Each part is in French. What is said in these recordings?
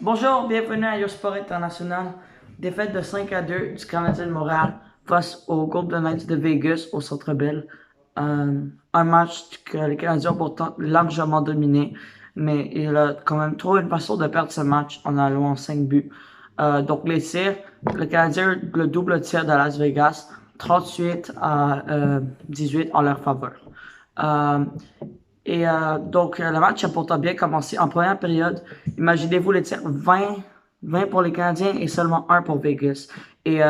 Bonjour, bienvenue à Yosport International. Défaite de 5-2 du Canadien de Montréal face aux Golden Knights de Vegas au Centre Bell. Un match que les Canadiens ont pourtant largement dominé, mais il a quand même trouvé une façon de perdre ce match en allant en 5 buts. Donc les tirs, le Canadien a eu le double tir de Las Vegas, 38-18 en leur faveur. Euh, le match a pourtant bien commencé. En première période, imaginez-vous les tirs 20 pour les Canadiens et seulement un pour Vegas.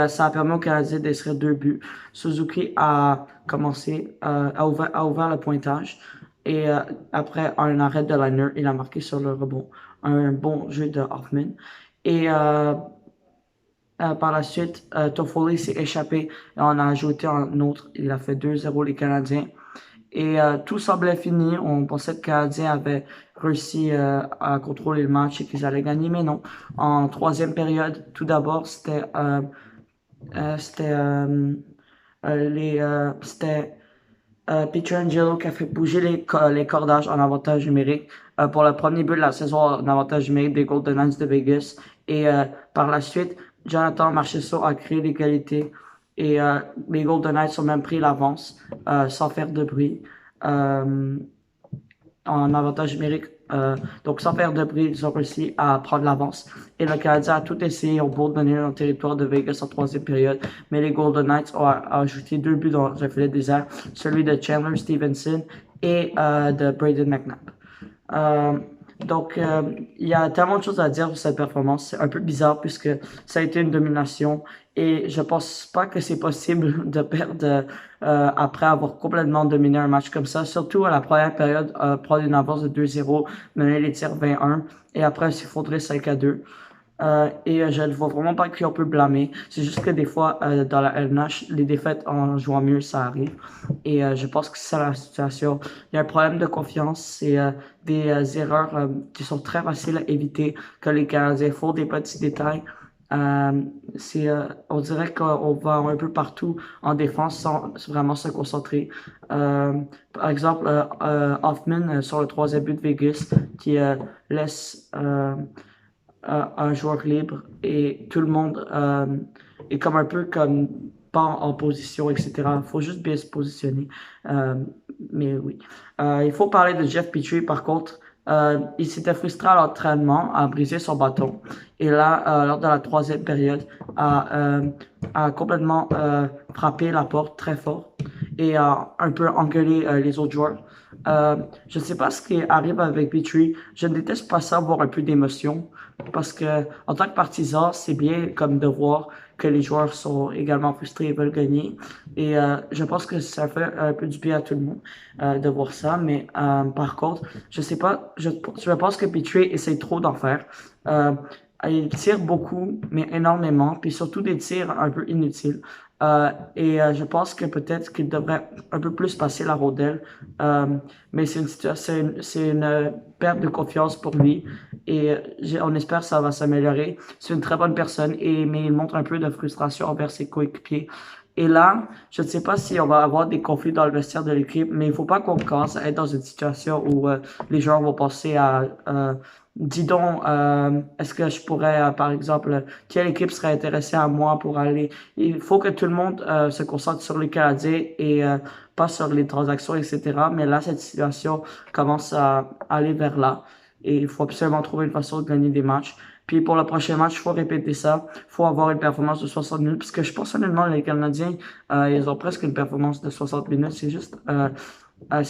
Ça a permis aux Canadiens d'inscrire 2 buts. Suzuki a commencé, a ouvert le pointage. Après un arrêt de Liner, il a marqué sur le rebond. Un bon jeu de Hoffman. Et par la suite, Toffoli s'est échappé et on a ajouté un autre. Il a fait 2-0 les Canadiens. Tout semblait fini. On pensait que les Canadiens avaient réussi à contrôler le match et qu'ils allaient gagner, mais non. En troisième période, tout d'abord, c'était Pietrangelo qui a fait bouger les cordages en avantage numérique pour le premier but de la saison en avantage numérique des Golden Knights de Vegas. Par la suite, Jonathan Marchessault a créé l'égalité et les Golden Knights ont même pris l'avance sans faire de bruit en avantage numérique. Donc, sans faire de bruit, ils ont réussi à prendre l'avance. Et le Canadien a tout essayé au bout de donner le territoire de Vegas en troisième période. Mais les Golden Knights ont ajouté 2 buts dans un filet désert, celui de Chandler Stevenson et de Braden McNabb. Euh, il y a tellement de choses à dire sur cette performance. C'est un peu bizarre puisque ça a été une domination et je pense pas que c'est possible de perdre après avoir complètement dominé un match comme ça. Surtout à la première période, prendre une avance de 2-0, mener les tirs 21 et après s'effondrer 5-2. Je ne vois vraiment pas qui on peut blâmer. C'est juste que des fois, dans la LNH, les défaites en jouant mieux, ça arrive. Je pense que c'est ça la situation. Il y a un problème de confiance. C'est des erreurs qui sont très faciles à éviter, que les Canadiens font des petits détails. On dirait qu'on va un peu partout en défense sans vraiment se concentrer. Par exemple, Hoffman sur le troisième but de Vegas qui laisse un joueur libre et tout le monde est comme un peu comme pas en position, etc. Il faut juste bien se positionner. Euh, mais oui. Il faut parler de Jeff Petrie, par contre. Il s'était frustré à l'entraînement, a brisé son bâton. Et là, lors de la troisième période, a complètement frappé la porte très fort et a un peu engueulé les autres joueurs. Je ne sais pas ce qui arrive avec Petrie. Je ne déteste pas ça, avoir un peu d'émotion. Parce que, en tant que partisan, c'est bien comme de voir que les joueurs sont également frustrés et veulent gagner. Je pense que ça fait un peu du bien à tout le monde de voir ça. Mais par contre, je sais pas, je pense que Petrie essaie trop d'en faire. Euh, il tire beaucoup, mais énormément, puis surtout des tirs un peu inutiles. Je pense que peut-être qu'il devrait un peu plus passer la rondelle. Euh, mais c'est une perte de confiance pour lui on espère que ça va s'améliorer. C'est une très bonne personne, mais il montre un peu de frustration envers ses coéquipiers. Et là, je ne sais pas si on va avoir des conflits dans le vestiaire de l'équipe, mais il ne faut pas qu'on commence à être dans une situation où les joueurs vont penser à dis donc, est-ce que je pourrais, par exemple, quelle équipe serait intéressée à moi pour aller? Il faut que tout le monde se concentre sur les Canadiens et pas sur les transactions, etc. Mais là, cette situation commence à aller vers là. Et il faut absolument trouver une façon de gagner des matchs. Puis pour le prochain match, il faut répéter ça. Il faut avoir une performance de 60 minutes. Parce que je pense honnêtement, les Canadiens, ils ont presque une performance de 60 minutes. C'est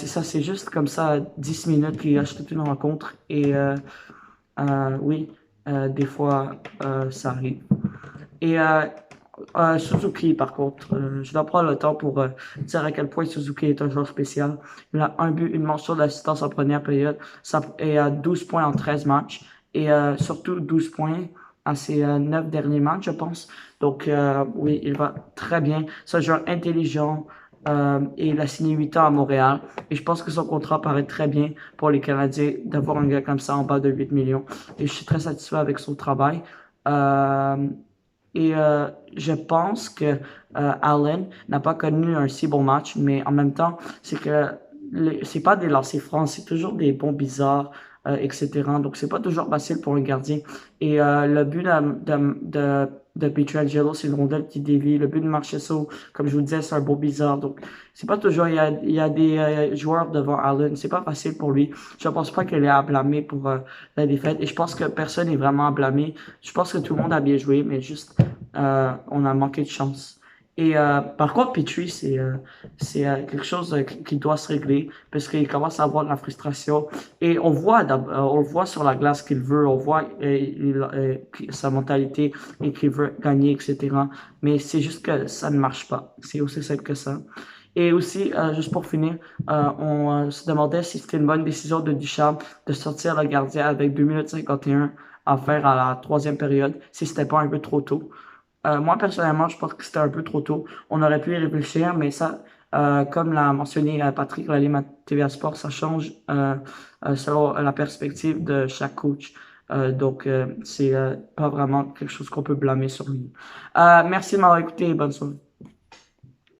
ça, c'est juste comme ça, 10 minutes qui achètent toute une rencontre. Oui, des fois, ça arrive. Et Suzuki, par contre, je dois prendre le temps pour dire à quel point Suzuki est un joueur spécial. Il a un but, une mention d'assistance en première période, et 12 points en 13 matchs, et surtout 12 points à ses 9 derniers matchs, je pense. Oui, il va très bien. C'est un joueur intelligent, et il a signé 8 ans à Montréal. Et je pense que son contrat paraît très bien pour les Canadiens d'avoir un gars comme ça en bas de 8 millions. Et je suis très satisfait avec son travail. Euh, je pense que Allen n'a pas connu un si bon match, mais en même temps, c'est que c'est pas des lancers francs, c'est toujours des bons bizarres, etc. Donc, c'est pas toujours facile pour un gardien. Et le but de Pietrangelo, c'est une rondelle qui dévie. Le but de Marchessault, comme je vous disais, c'est un beau bizarre. Donc, c'est pas toujours. Il y a des joueurs devant Allen. C'est pas facile pour lui. Je pense pas qu'elle est à blâmer pour la défaite. Et je pense que personne n'est vraiment à blâmer. Je pense que tout le monde a bien joué, mais juste on a manqué de chance. Et par contre, Petrie, c'est quelque chose qui doit se régler parce qu'il commence à avoir de la frustration. Et on le voit sur la glace qu'il veut, on voit sa mentalité et qu'il veut gagner, etc. Mais c'est juste que ça ne marche pas. C'est aussi simple que ça. Et aussi, juste pour finir, on se demandait si c'était une bonne décision de Duchamp de sortir le gardien avec 2 minutes 51 à faire à la troisième période, si c'était pas un peu trop tôt. Moi, personnellement, je pense que c'était un peu trop tôt. On aurait pu y réfléchir, mais ça, comme l'a mentionné Patrick Lalime à TVA Sport, ça change selon la perspective de chaque coach. Donc, c'est pas vraiment quelque chose qu'on peut blâmer sur lui. Merci de m'avoir écouté et bonne soirée.